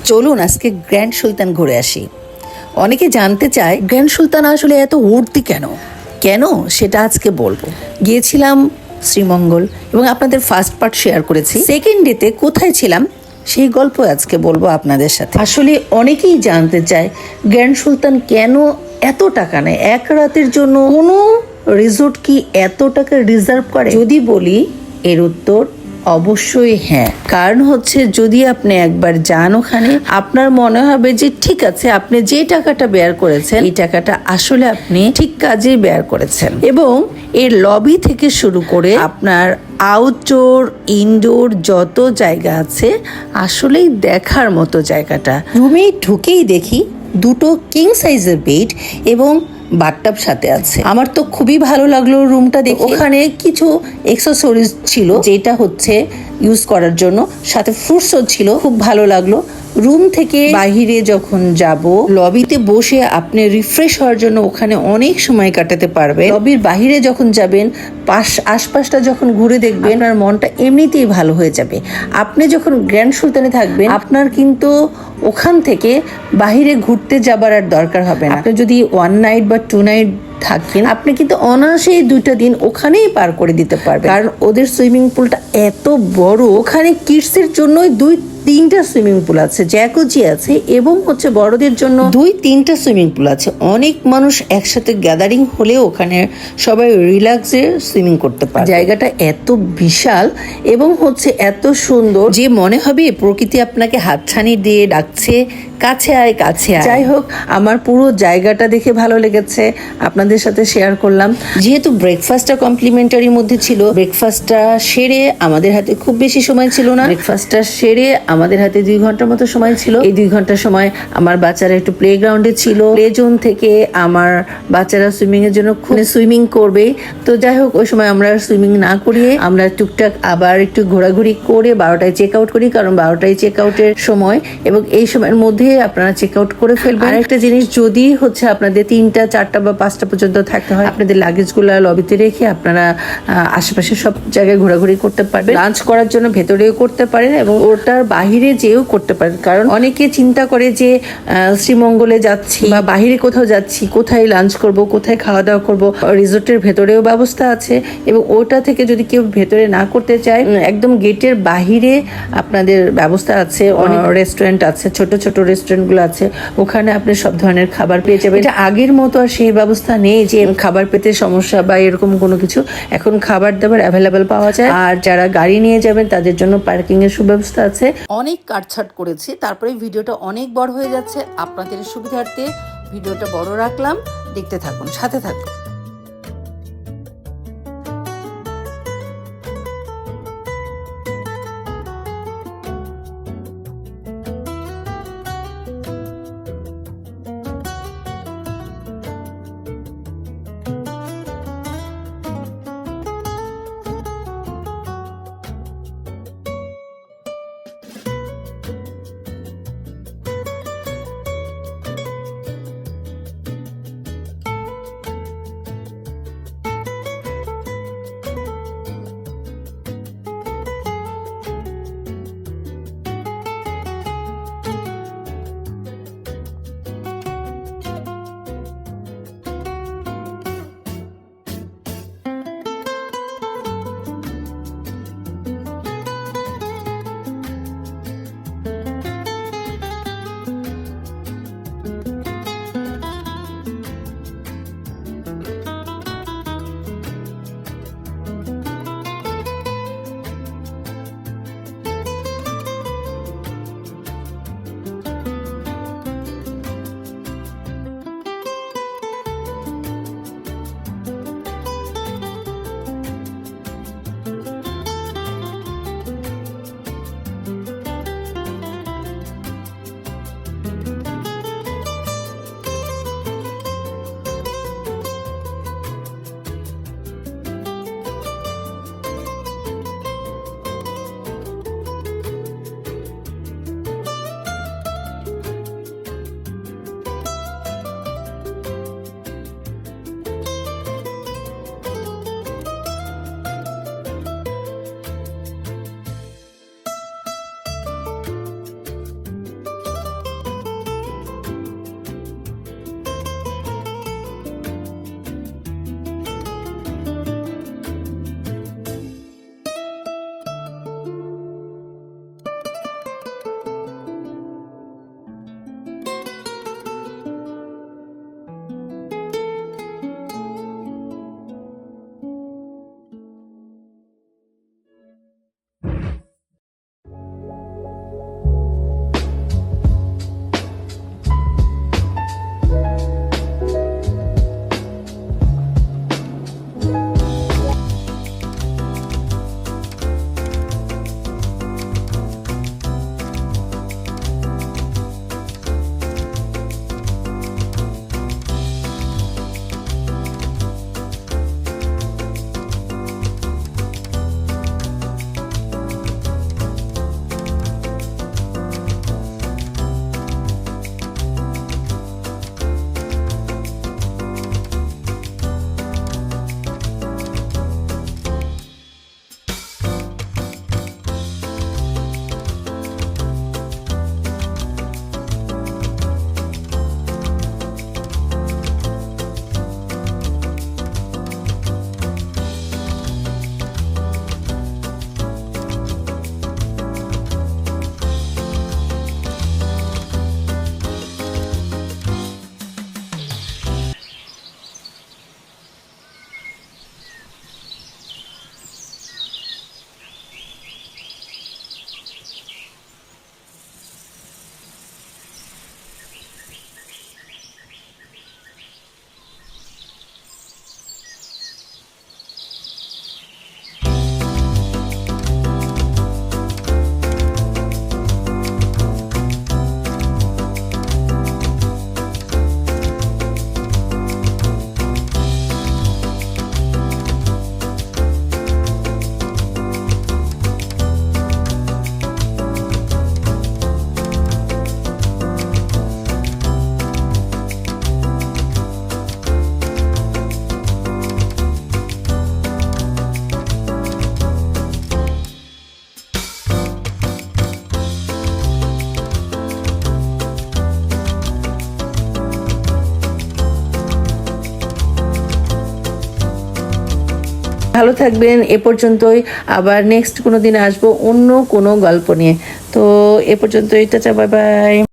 চলুন আজকে গ্র্যান্ড সুলতান ঘুরে আসি। অনেকে জানতে চায় গ্র্যান্ড সুলতান আসলে এত উঠতি কেন কেন সেটা আজকে বলবো। গিয়েছিলাম শ্রীমঙ্গল এবং আপনাদের ফার্স্ট পার্ট শেয়ার করেছি। সেকেন্ড ডেতে কোথায় ছিলাম সেই গল্প আজকে বলবো আপনাদের সাথে। আসলে অনেকেই জানতে চায় গ্র্যান্ড সুলতান কেন এত টাকা নেয়, এক রাতের জন্য কোনো রিসোর্ট কি এত টাকা রিজার্ভ করে? যদি বলি এর উত্তর অবশ্যই হ্যাঁ। কারণ হচ্ছে যদি আপনি একবার যান ওখানে, আপনার মনে হবে যে ঠিক আছে, আপনি যে টাকাটা ব্যয় করেছেন এই টাকাটা আসলে আপনি ঠিক কাজেই ব্যয় করেছেন। এবং এর লবি থেকে শুরু করে আপনার আউটডোর ইনডোর যত জায়গা আছে আসলেই দেখার মতো জায়গাটা। রুমে ঢুকেই দেখি দুটো কিং সাইজের বেড এবং বাথটাব সাথে আছে। আমার তো খুবই ভালো লাগলো রুমটা দেখে। ওখানে কিছু এক্সেসরিজ ছিল যেটা হচ্ছে ইউজ করার জন্য, সাথে ফ্রুটসও ছিল, খুব ভালো লাগলো। রুম থেকে বাহিরে যখন যাব, লবিতে বসে আপনি রিফ্রেশ হওয়ার জন্য ওখানে অনেক সময় কাটাতে পারবেন। লবির বাহিরে যখন যাবেন, আশপাশটা যখন ঘুরে দেখবেন, আপনার মনটা এমনিতেই ভালো হয়ে যাবে। আপনি যখন গ্র্যান্ড সুলতানে থাকবেন, আপনার কিন্তু ওখান থেকে বাহিরে ঘুরতে যাবার আর দরকার হবে না। আপনি যদি 1 নাইট বা 2 নাইট থাকেন, আপনি কিন্তু অনায়াসেই 2টা দিন ওখানেই পার করে দিতে পারবেন। কারণ ওদের সুইমিং পুলটা এত বড়, ওখানে কিডসের জন্যই 2-3টা সুইমিং পুল আছে, জ্যাকুজি আছে, এবং হচ্ছে বড়দের জন্য 2-3টা সুইমিং পুল আছে। অনেক মানুষ একসাথে গ্যাদারিং হলেও ওখানে সবাই রিল্যাক্সে সুইমিং করতে পারে। জায়গাটা এত বিশাল এবং হচ্ছে এত সুন্দর যে মনে হবে প্রকৃতি আপনাকে হাতছানি দিয়ে ডাকছে, কাছে আয় কাছে আয়। যাই হোক, আমার পুরো জায়গাটা দেখে ভালো লেগেছে, আপনাদের সাথে শেয়ার করলাম। যেহেতু ব্রেকফাস্টটা কমপ্লিমেন্টারির মধ্যে ছিল, ব্রেকফাস্টটা সেরে আমাদের হাতে খুব বেশি সময় ছিল না। ব্রেকফাস্টটা সেরে আমাদের হাতে 2 ঘন্টার মতো সময় ছিল। এই 2 ঘন্টার সময় আমার বাচ্চারা একটু প্লে গ্রাউন্ডে ছিল। প্লে জোন থেকে আমার বাচ্চারা সুইমিং এর জন্য সুইমিং করবে। তো যাই হোক, ওই সময় আমরা সুইমিং না করিয়ে আমরা টুকটাক আবার একটু ঘোরাঘুরি করে 12টায় চেক আউট করি, কারণ 12টায় চেক আউটের সময়, এবং এই সময়ের মধ্যে আপনারা চেক আউট করে ফেলবেন। আর একটা জিনিস, যদি হচ্ছে আপনাদের 3টা 4টা বা 5টা পর্যন্ত থাকতে হয়, আপনাদের লাগেজগুলো লবিতে রেখে আপনারা আশেপাশে সব জায়গায় ঘোরাঘুরি করতে পারবেন। লাঞ্চ করার জন্য ভেতরেও করতে পারেন এবং ওটার বাহিরে যেও করতে পারেন। কারণ অনেকে চিন্তা করে যে শ্রীমঙ্গলে যাচ্ছি বা বাহিরে কোথাও যাচ্ছি, কোথায় লাঞ্চ করব, কোথায় খাওয়া দাওয়া করব। রিসোর্টের ভেতরেও ব্যবস্থা আছে, এবং ওটা থেকে যদি কেউ ভেতরে না করতে চায়, একদম গেটের বাহিরে আপনাদের ব্যবস্থা আছে। অনেক রেস্টুরেন্ট আছে, ছোট ছোট রেস্টুরেন্টগুলো আছে, ওখানে আপনি সব ধরনের খাবার পেয়ে যাবেন। এটা আগের মতো আর সেই ব্যবস্থা নেই যে খাবার পেতে সমস্যা বা এরকম কোনো কিছু। এখন খাবার দাবার অ্যাভেলেবেল পাওয়া যায়। আর যারা গাড়ি নিয়ে যাবেন তাদের জন্য পার্কিং এর সুব্যবস্থা আছে। অনেক কাটছাট করেছি, তারপরে ভিডিওটা অনেক বড় হয়ে যাচ্ছে। আপনাদের সুবিধার্থে ভিডিওটা বড় রাখলাম, দেখতে থাকুন, সাথে থাকুন। ভালো থাকবেন। এ পর্যন্তই, আবার নেক্সট কোনো দিন আসবো অন্য কোনো গল্প নিয়ে। তো এ পর্যন্তই, টাটা, বাই বাই।